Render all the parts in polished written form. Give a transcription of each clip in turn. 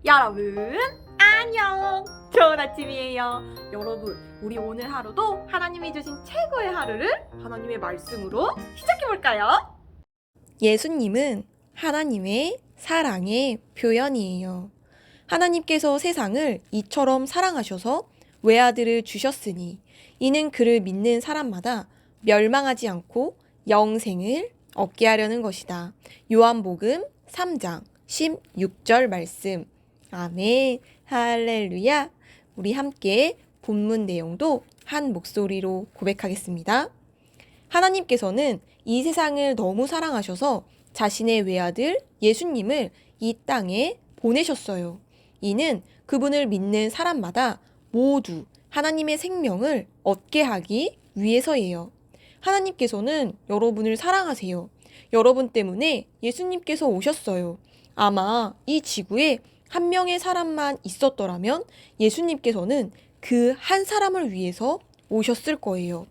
여러분 안녕, 좋은 아침이에요. 여러분, 우리 오늘 하루도 하나님이 주신 최고의 하루를 하나님의 말씀으로 시작해볼까요? 예수님은 하나님의 사랑의 표현이에요. 하나님께서 세상을 이처럼 사랑하셔서 외아들을 주셨으니 이는 그를 믿는 사람마다 멸망하지 않고 영생을 얻게 하려는 것이다. 요한복음 3장 16절 말씀. 아멘. 할렐루야. 우리 함께 본문 내용도 한 목소리로 고백하겠습니다. 하나님께서는 이 세상을 너무 사랑하셔서 자신의 외아들 예수님을 이 땅에 보내셨어요. 이는 그분을 믿는 사람마다 모두 하나님의 생명을 얻게 하기 위해서예요. 하나님께서는 여러분을 사랑하세요. 여러분 때문에 예수님께서 오셨어요. 아마 이 지구에 한 명의 사람만 있었더라면 예수님께서는 그 한 사람을 위해서 오셨을 거예요.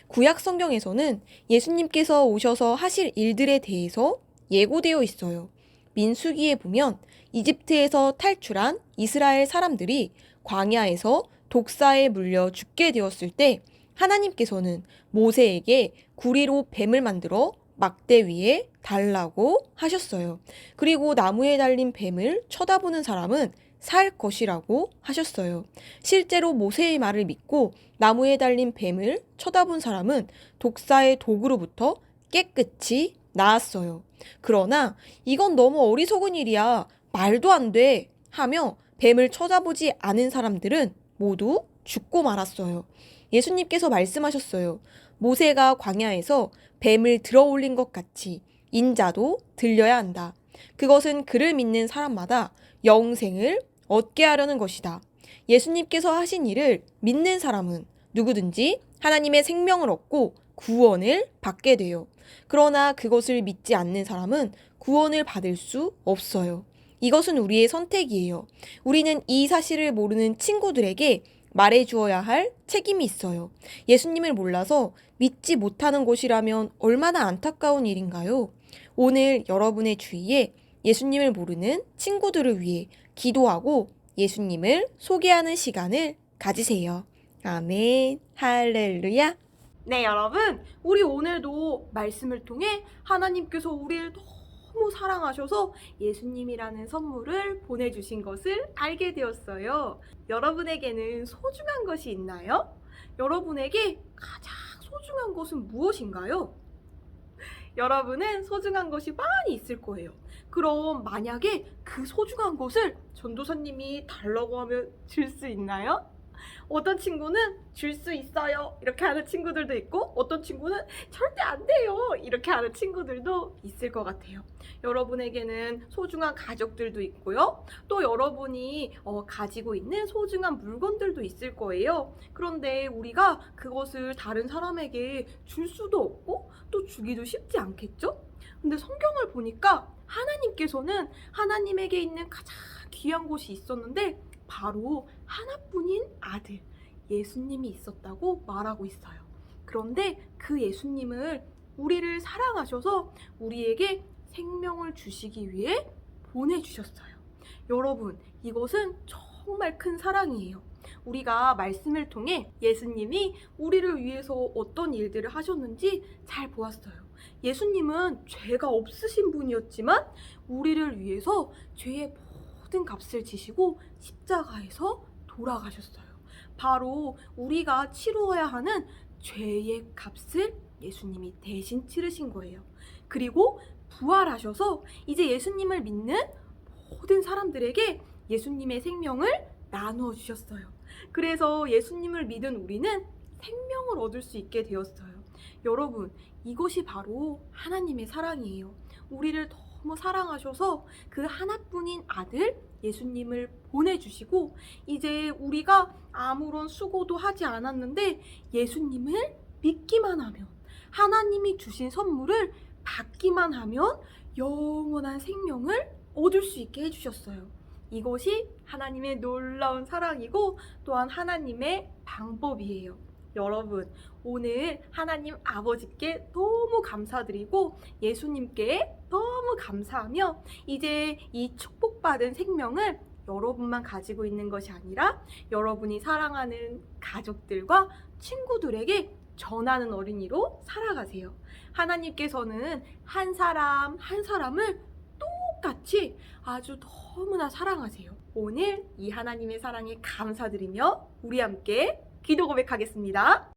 구약 성경에서는 예수님께서 오셔서 하실 일들에 대해서 예고되어 있어요. 민수기에 보면 이집트에서 탈출한 이스라엘 사람들이 광야에서 독사에 물려 죽게 되었을 때 하나님께서는 모세에게 구리로 뱀을 만들어 막대 위에 달라고 하셨어요. 그리고 나무에 달린 뱀을 쳐다보는 사람은 살 것이라고 하셨어요. 실제로 모세의 말을 믿고 나무에 달린 뱀을 쳐다본 사람은 독사의 독으로부터 깨끗이 나았어요. 그러나 이건 너무 어리석은 일이야. 말도 안 돼. 하며 뱀을 쳐다보지 않은 사람들은 모두 죽고 말았어요. 예수님께서 말씀하셨어요. 모세가 광야에서 뱀을 들어올린 것 같이 인자도 들려야 한다. 그것은 그를 믿는 사람마다 영생을 얻게 하려는 것이다. 예수님께서 하신 일을 믿는 사람은 누구든지 하나님의 생명을 얻고 구원을 받게 돼요. 그러나 그것을 믿지 않는 사람은 구원을 받을 수 없어요. 이것은 우리의 선택이에요. 우리는 이 사실을 모르는 친구들에게 말해주어야 할 책임이 있어요. 예수님을 몰라서 믿지 못하는 것이라면 얼마나 안타까운 일인가요? 오늘 여러분의 주위에 예수님을 모르는 친구들을 위해 기도하고 예수님을 소개하는 시간을 가지세요. 아멘. 할렐루야. 네, 여러분, 우리 오늘도 말씀을 통해 하나님께서 우리를 너무 사랑하셔서 예수님이라는 선물을 보내주신 것을 알게 되었어요. 여러분에게는 소중한 것이 있나요? 여러분에게 가장 소중한 것은 무엇인가요? 여러분은 소중한 것이 많이 있을 거예요. 그럼 만약에 그 소중한 것을 전도사님이 달라고 하면 줄 수 있나요? 어떤 친구는 줄 수 있어요 이렇게 하는 친구들도 있고, 어떤 친구는 절대 안 돼요 이렇게 하는 친구들도 있을 것 같아요. 여러분에게는 소중한 가족들도 있고요, 또 여러분이 가지고 있는 소중한 물건들도 있을 거예요. 그런데 우리가 그것을 다른 사람에게 줄 수도 없고 또 주기도 쉽지 않겠죠? 근데 성경을 보니까 하나님께서는 하나님에게 있는 가장 귀한 곳이 있었는데 바로 하나뿐인 아들 예수님이 있었다고 말하고 있어요. 그런데 그 예수님을 우리를 사랑하셔서 우리에게 생명을 주시기 위해 보내주셨어요. 여러분, 이것은 정말 큰 사랑이에요. 우리가 말씀을 통해 예수님이 우리를 위해서 어떤 일들을 하셨는지 잘 보았어요. 예수님은 죄가 없으신 분이었지만 우리를 위해서 죄의 모든 값을 지시고 십자가에서 돌아가셨어요. 바로 우리가 치루어야 하는 죄의 값을 예수님이 대신 치르신 거예요. 그리고 부활하셔서 이제 예수님을 믿는 모든 사람들에게 예수님의 생명을 나누어 주셨어요. 그래서 예수님을 믿은 우리는 생명을 얻을 수 있게 되었어요. 여러분, 이것이 바로 하나님의 사랑이에요. 우리를 너무 사랑하셔서 그 하나뿐인 아들 예수님을 보내주시고, 이제 우리가 아무런 수고도 하지 않았는데 예수님을 믿기만 하면, 하나님이 주신 선물을 받기만 하면 영원한 생명을 얻을 수 있게 해주셨어요. 이것이 하나님의 놀라운 사랑이고 또한 하나님의 방법이에요. 여러분, 오늘 하나님 아버지께 너무 감사드리고 예수님께 너무 감사하며 이제 이 축복받은 생명을 여러분만 가지고 있는 것이 아니라 여러분이 사랑하는 가족들과 친구들에게 전하는 어린이로 살아가세요. 하나님께서는 한 사람 한 사람을 똑같이 아주 너무나 사랑하세요. 오늘 이 하나님의 사랑에 감사드리며 우리 함께 기도 고백하겠습니다.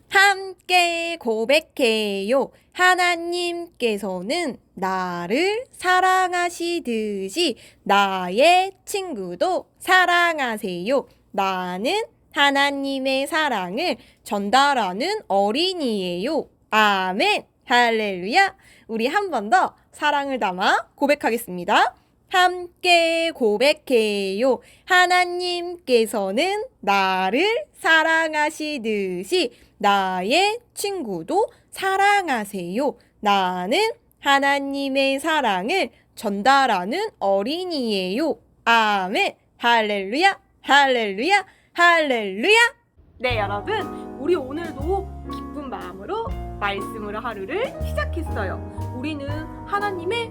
함께 고백해요. 하나님께서는 나를 사랑하시듯이 나의 친구도 사랑하세요. 나는 하나님의 사랑을 전달하는 어린이에요. 아멘. 할렐루야. 우리 한 번 더 사랑을 담아 고백하겠습니다. 함께 고백해요. 하나님께서는 나를 사랑하시듯이 나의 친구도 사랑하세요. 나는 하나님의 사랑을 전달하는 어린이에요. 아멘. 할렐루야. 할렐루야. 할렐루야. 네, 여러분, 우리 오늘도 기쁜 마음으로 말씀으로 하루를 시작했어요. 우리는 하나님의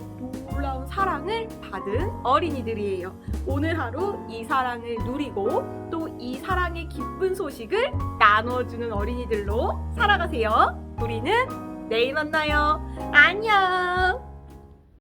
놀라운 사랑을 받은 어린이들이에요. 오늘 하루 이 사랑을 누리고 또 이 사랑의 기쁜 소식을 나누어주는 어린이들로 살아가세요. 우리는 내일 만나요. 안녕.